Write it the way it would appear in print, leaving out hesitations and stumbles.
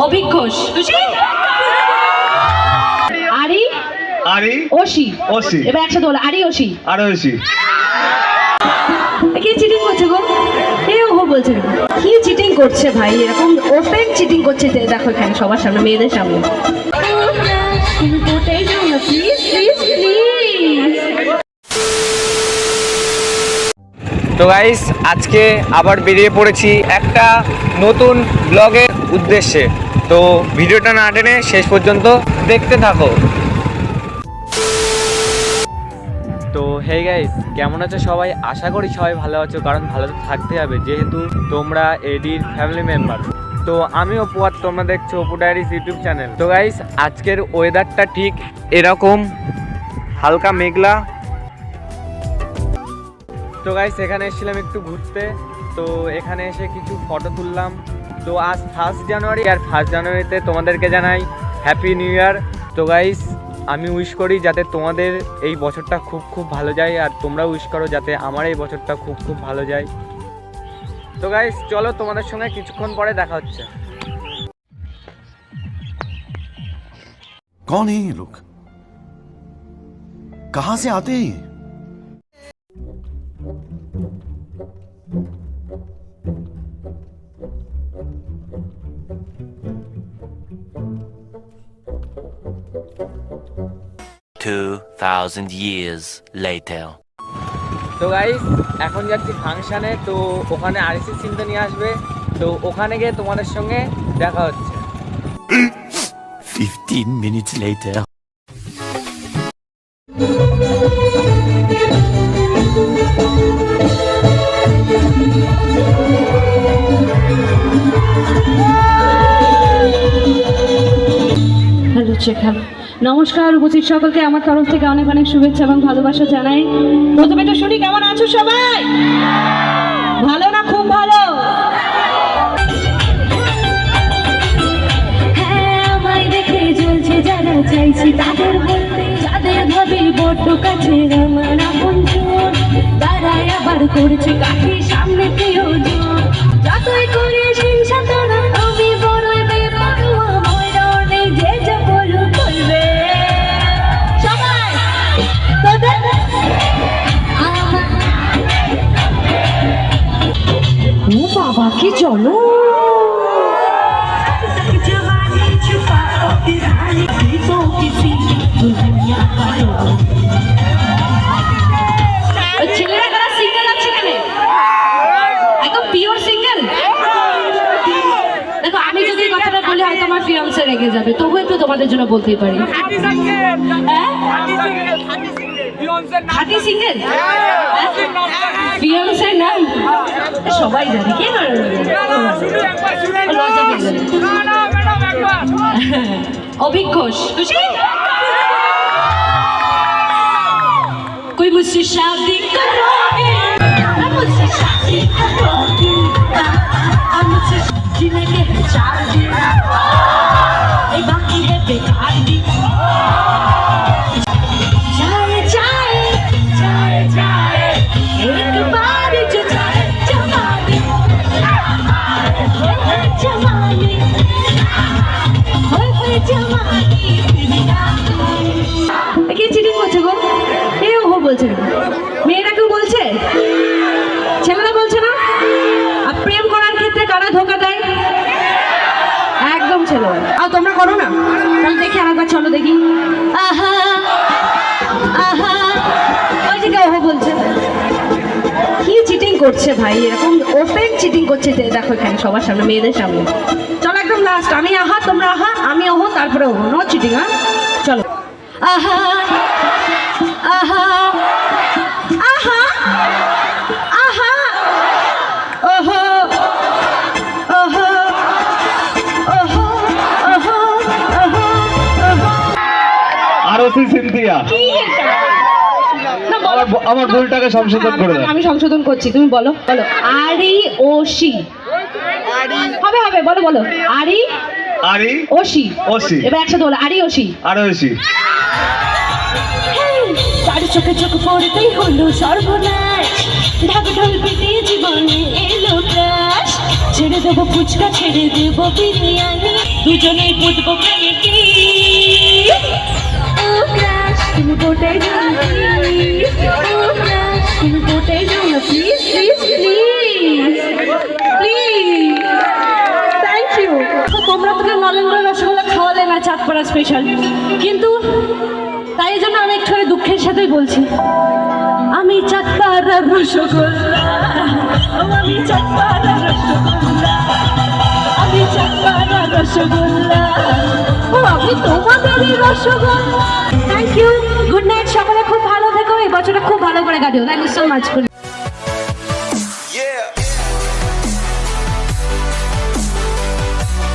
অভিঘোষ, খুশি? আরি আরি ওশি, ওশি। এবার একসাথে বলো আরি ওশি। আরোশি। কি চিটিং করছে গো? ও বলছে কি চিটিং করছে ভাই, এরকম ওপেন চিটিং করছে। দেখো এখানে সবার সামনে, মেয়েদের সামনে। Please please please. তো গাইস, আজকে আবার বেরিয়ে পড়েছি একটা নতুন ব্লগের উদ্দেশ্যে। তো ভিডিওটা না টেনে শেষ পর্যন্ত দেখতে থাকো। তো হে গাইস, কেমন আছো সবাই? আশা করি সবাই ভালো আছো, কারণ ভালো তো থাকতে হবে, যেহেতু তোমরা এডির ফ্যামিলি মেম্বার। তো আমি অপু আর তোমরা দেখছো অপু ডায়েরিজ ইউটিউব চ্যানেল। তো গাইস, আজকের ওয়েদারটা ঠিক এরকম, হালকা মেঘলা। তো গাইস, এখানে এসেছিলাম একটু ঘুরতে। তো এখানে এসে কিছু ফটো তুললাম। তো আজ 1 জানুয়ারি, আর 1 জানুয়ারিতে তোমাদেরকে জানাই হ্যাপি নিউ ইয়ার। তো গাইস, আমি উইশ করি যাতে তোমাদের এই বছরটা খুব খুব ভালো যায়, আর তোমরা উইশ করো যাতে আমার এই বছরটা খুব খুব ভালো যায়। তো গাইস, চলো তোমাদের সঙ্গে কিছুক্ষণ পরে দেখা হচ্ছে। कौन है ये लोग? कहां से आते हैं? 2000 years later. তো গাইস, এখন যাচ্ছি ফাংশানে। তো ওখানে আরসি সিনটা নিয়ে আসবে। তো ওখানে গিয়ে তোমাদের সঙ্গে দেখা হচ্ছে। 15 minutes later. Hello check, hello. নমস্কার, উপস্থিত সকলকে আমার তরফ থেকে অনেক অনেক শুভেচ্ছা এবং ভালোবাসা জানাই। প্রথমে তো শুনি, কেমন আছো সবাই? ভালো না? খুব ভালো। হ্যাঁ, আমায় দেখে জ্বলছে যারা, চাইছি তাদের বলতে, যাদের ভাবি বড্ড কাছে আমার আপনজন, তারাই আবার করছে কাঠি সামনে প্রিয়জন। যতই করে হিংসা তোরা, আমি বড়ই বেপরোয়া, ময়রা নেই যে যা বলো করবে সবাই। তোদের ও বাবা, কি চলো ছেলেরা কারা সিঙ্গেল আছে এখানে? একদম পিওর সিঙ্গেল। দেখো, আমি যদি কথাটা বলি হয়তো আমার ফিয়ান্সে রেগে যাবে, তবু একটু তোমাদের জন্য বলতেই পারি। খাঁটি সিঙ্গেল, ফিয়ান্সের নাম সবাই জানে, কে লজ্জা পেয়ে যাবে। অভিঘোষ, খুশি? कोई मुझसे शादी करोगे, मुझसे शादी करोगे, मुझसे जीने के है 4 दिन, ये बाकी है बेकार दिन। जाए जाए जाए जाए एक बार जो जाए जमाने, जमाने होए जमाने। কে চিটিং করছে গো? ও বলছে, মেয়েরা কেউ বলছে, ছেলেরা বলছে না? আর প্রেম করার ক্ষেত্রে কারা ধোকা দেয়? একদম ছেলে। আর তোমরা করো না? তাহলে দেখি আরেকবার, চলো দেখি। আহা আহা, ওই যে কেউ বলছে। কি চিটিং করছে ভাই, এরকম ওপেন চিটিং করছে। দেখো এখানে সবার সামনে, মেয়েদের সামনে। চলো একদম লাস্ট, আমি আহা, তোমরা আহা, আমি ওহো, তারপরে ওহো। নো চিটিং, হ্যাঁ? চলো। আহা আহা আহা আহা, ওহো ওহো ওহো ওহো ওহো ওহো। আরোসি সিনথিয়া, আমার ভুলটাকে সংশোধন করে দাও। আমি সংশোধন করছি, তুমি বলো বলো। আরি ওশি হবে, হবে, বলো বলো। আরি আরি ওশি, ওশি। এবার একসাথে বলো আরি ওশি। আরোশি। তার চোখে চোখ পড়তেই হলো সর্বনাশ, ঢাক ঢোল পিটিয়ে জীবনে এলো ক্রাশ। ছেড়ে দেবো ফুচকা, ছেড়ে দেবো বিরিয়ানি, দুজনেই ফুটবো প্রেমেটি। ও ক্রাশ তুমি কোটায় যাও না প্লিজ, ও ক্রাশ তুমি কোটায় যাও না please, please please please. Thank you. তোমরা তো নলেন্দ্র রসগোল্লা খাওয়ালে না চাঁদপাড়া স্পেশাল, কিন্তু তাই জন্য আমি একটু দুঃখের সাথেই বলছি, আমি চাঁদপাড়ার রসগোল্লা, আমি চাঁদপাড়ার রসগোল্লা, আমি চাঁদপাড়ার রসগোল্লা, ও আমি তোমাদেরই rasgulla. Thank you, good night, সকলে খুব ভালো থেকো, এই বছরটা খুব ভালো করে কাটিও। Thank you so much.